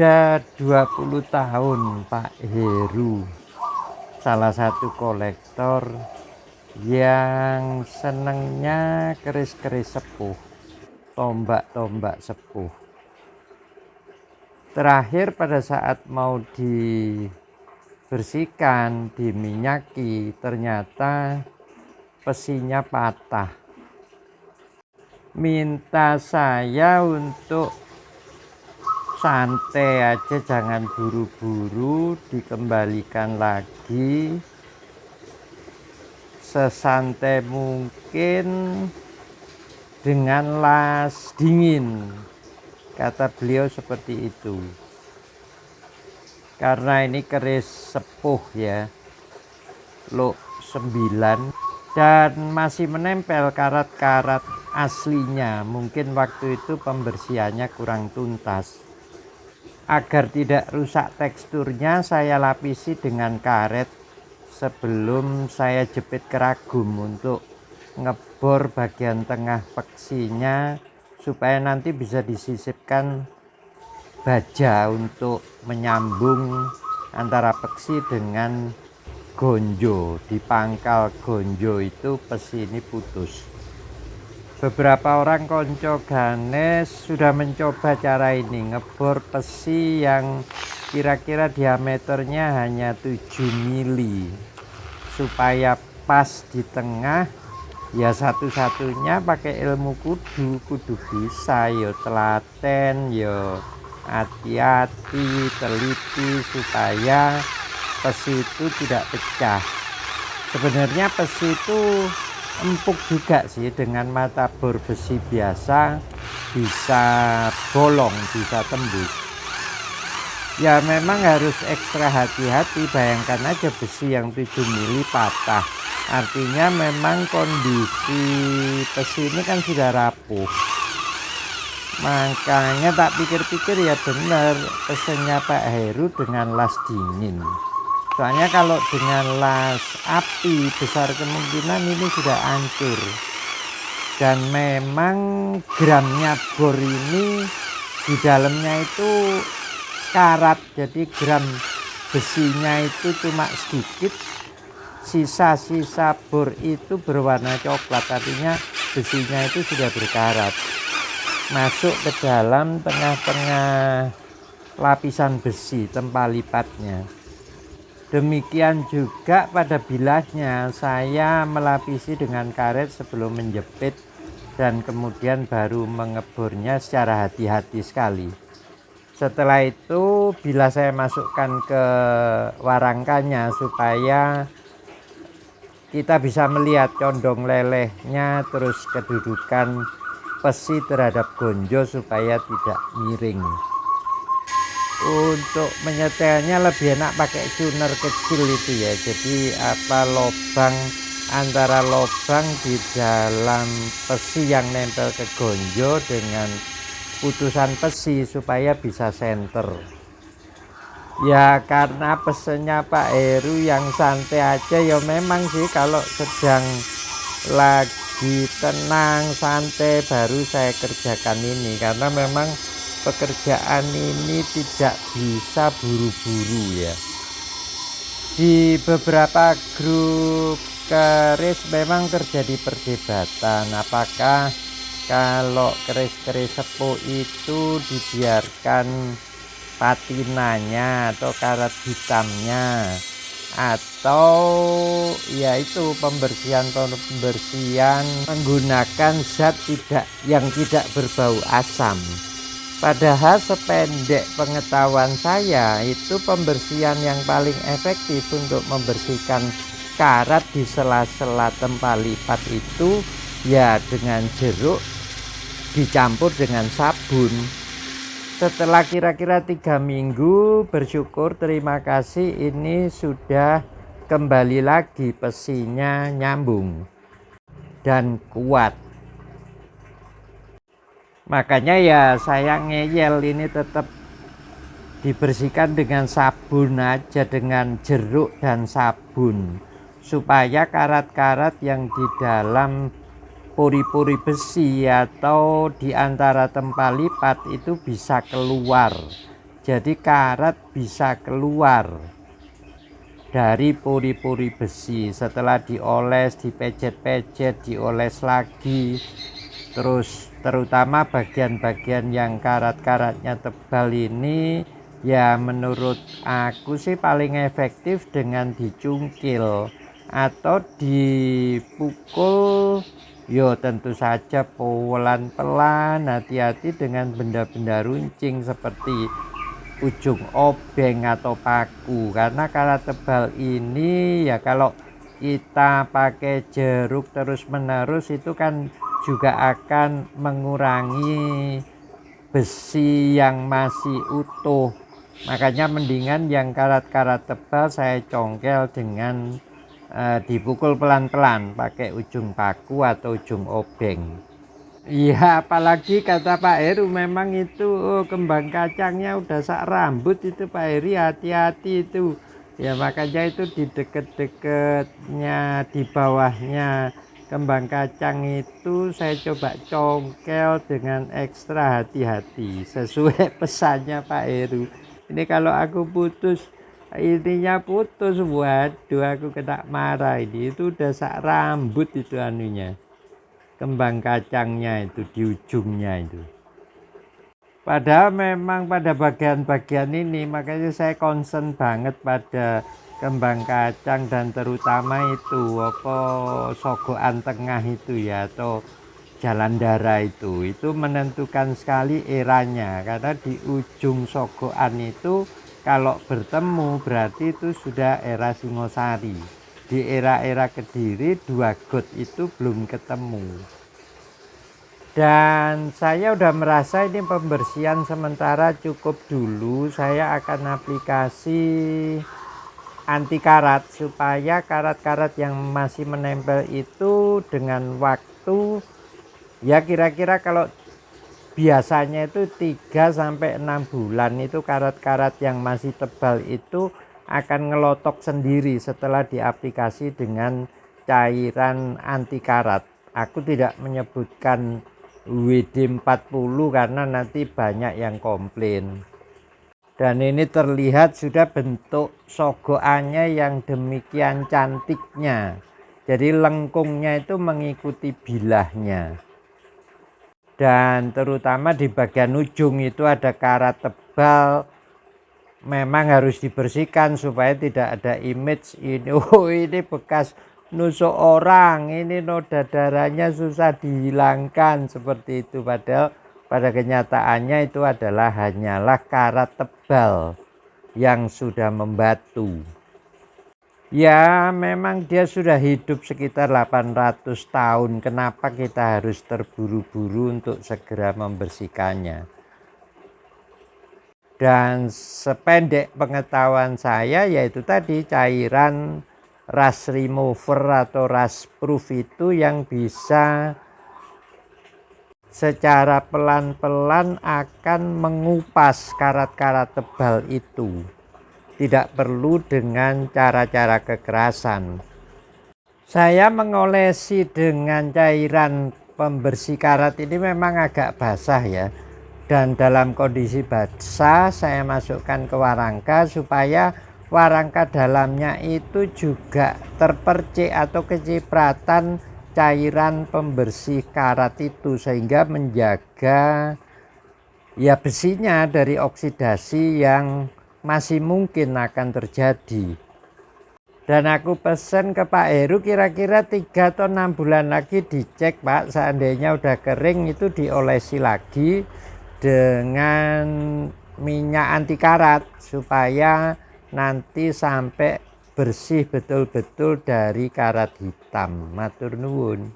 Sudah 20 tahun Pak Heru, salah satu kolektor yang senengnya keris-keris sepuh, tombak-tombak sepuh. Terakhir pada saat mau dibersihkan, diminyaki, ternyata pesinya patah. Minta saya untuk santai aja, jangan buru-buru, dikembalikan lagi sesantai mungkin dengan las dingin, kata beliau seperti itu. Karena ini keris sepuh ya, Luk 9, dan masih menempel karat-karat aslinya. Mungkin waktu itu pembersihannya kurang tuntas. Agar tidak rusak teksturnya, saya lapisi dengan karet sebelum saya jepit keragum untuk ngebor bagian tengah peksinya supaya nanti bisa disisipkan baja untuk menyambung antara peksi dengan gonjo. Di pangkal gonjo itu pesi ini putus. Beberapa orang konco ganes sudah mencoba cara ini, ngebor pesi yang kira-kira diameternya hanya 7 mili supaya pas di tengah. Ya satu-satunya pakai ilmu kudu bisa, yo telaten, yo hati-hati, teliti supaya pesi itu tidak pecah. Sebenarnya pesi itu empuk juga sih, dengan mata bor besi biasa bisa bolong, bisa tembus. Ya memang harus ekstra hati-hati. Bayangkan aja besi yang 7 mili patah, artinya memang kondisi besi ini kan sudah rapuh. Makanya tak pikir-pikir ya benar, pesennya Pak Heru dengan las dingin. Soalnya kalau dengan las api besar kemungkinan ini sudah hancur. Dan memang gramnya bor ini di dalamnya itu karat, jadi gram besinya itu cuma sedikit. Sisa-sisa bor itu berwarna coklat, artinya besinya itu sudah berkarat, masuk ke dalam tengah-tengah lapisan besi tempat lipatnya. Demikian juga pada bilahnya, saya melapisi dengan karet sebelum menjepit dan kemudian baru mengebornya secara hati-hati sekali. Setelah itu bilah saya masukkan ke warangkannya supaya kita bisa melihat condong lelehnya, terus kedudukan pesi terhadap gonjo supaya tidak miring. Untuk menyetelnya lebih enak pakai tuner kecil itu ya, jadi lobang antara lobang di dalam pesi yang nempel ke gonjo dengan putusan besi supaya bisa senter. Ya karena pesennya Pak Heru yang santai aja, ya memang sih kalau sedang lagi tenang santai baru saya kerjakan ini, karena memang pekerjaan ini tidak bisa buru-buru ya. Di beberapa grup keris memang terjadi perdebatan, apakah kalau keris-keris sepuh itu dibiarkan patinanya atau karat hitamnya, atau yaitu pembersihan menggunakan zat yang tidak berbau asam. Padahal sependek pengetahuan saya, itu pembersihan yang paling efektif untuk membersihkan karat di sela-sela tempat lipat itu ya dengan jeruk dicampur dengan sabun. Setelah kira-kira 3 minggu, bersyukur, terima kasih, ini sudah kembali lagi pesinya nyambung dan kuat. Makanya ya saya ngeyel, ini tetap dibersihkan dengan sabun aja, dengan jeruk dan sabun, supaya karat-karat yang di dalam pori-pori besi atau di antara tempat lipat itu bisa keluar jadi karat bisa keluar dari pori-pori besi. Setelah dioles, dipejet-pejet, dioles lagi, terus terutama bagian-bagian yang karat-karatnya tebal ini, ya menurut aku sih paling efektif dengan dicungkil atau dipukul. Yo tentu saja pelan-pelan, hati-hati dengan benda-benda runcing seperti ujung obeng atau paku, karena karat tebal ini ya kalau kita pakai jeruk terus menerus itu kan juga akan mengurangi besi yang masih utuh. Makanya mendingan yang karat-karat tebal saya congkel dengan dipukul pelan-pelan pakai ujung paku atau ujung obeng. Iya, apalagi kata Pak Heru memang itu kembang kacangnya udah sak rambut itu Pak Heri, hati-hati itu. Ya makanya itu di deket-deketnya, di bawahnya kembang kacang itu saya coba congkel dengan ekstra hati-hati sesuai pesannya Pak Heru. Ini kalau aku putus, ininya putus, waduh aku kena marah ini. Itu udah sak rambut itu anunya, kembang kacangnya itu di ujungnya itu. Padahal memang pada bagian-bagian ini makanya saya concern banget pada kembang kacang dan terutama itu apa sogokan tengah itu ya, atau jalan darah itu menentukan sekali eranya, karena di ujung sogokan itu kalau bertemu berarti itu sudah era Singosari. Di era-era Kediri dua got itu belum ketemu. Dan saya udah merasa ini pembersihan sementara cukup dulu. Saya akan aplikasi anti karat supaya karat-karat yang masih menempel itu dengan waktu ya kira-kira kalau biasanya itu 3-6 bulan itu karat-karat yang masih tebal itu akan ngelotok sendiri setelah diaplikasi dengan cairan anti karat. Aku tidak menyebutkan WD-40 karena nanti banyak yang komplain. Dan ini terlihat sudah bentuk sogokannya yang demikian cantiknya. Jadi lengkungnya itu mengikuti bilahnya. Dan terutama di bagian ujung itu ada karat tebal. Memang harus dibersihkan supaya tidak ada image ini. Oh ini bekas nusuk orang, ini noda darahnya susah dihilangkan seperti itu. Padahal pada kenyataannya itu adalah hanyalah karat tebal yang sudah membatu. Ya memang dia sudah hidup sekitar 800 tahun. Kenapa kita harus terburu-buru untuk segera membersihkannya? Dan sependek pengetahuan saya yaitu tadi cairan rust remover atau rust proof itu yang bisa secara pelan-pelan akan mengupas karat-karat tebal itu. Tidak perlu dengan cara-cara kekerasan. Saya mengolesi dengan cairan pembersih karat ini memang agak basah ya. Dan dalam kondisi basah saya masukkan ke warangka supaya warangka dalamnya itu juga terpercik atau kecipratan cairan pembersih karat itu, sehingga menjaga ya besinya dari oksidasi yang masih mungkin akan terjadi. Dan aku pesen ke Pak Heru kira-kira 3 atau 6 bulan lagi dicek Pak, seandainya udah kering itu diolesi lagi dengan minyak anti karat supaya nanti sampai bersih betul-betul dari karat hitam. Matur nuwun.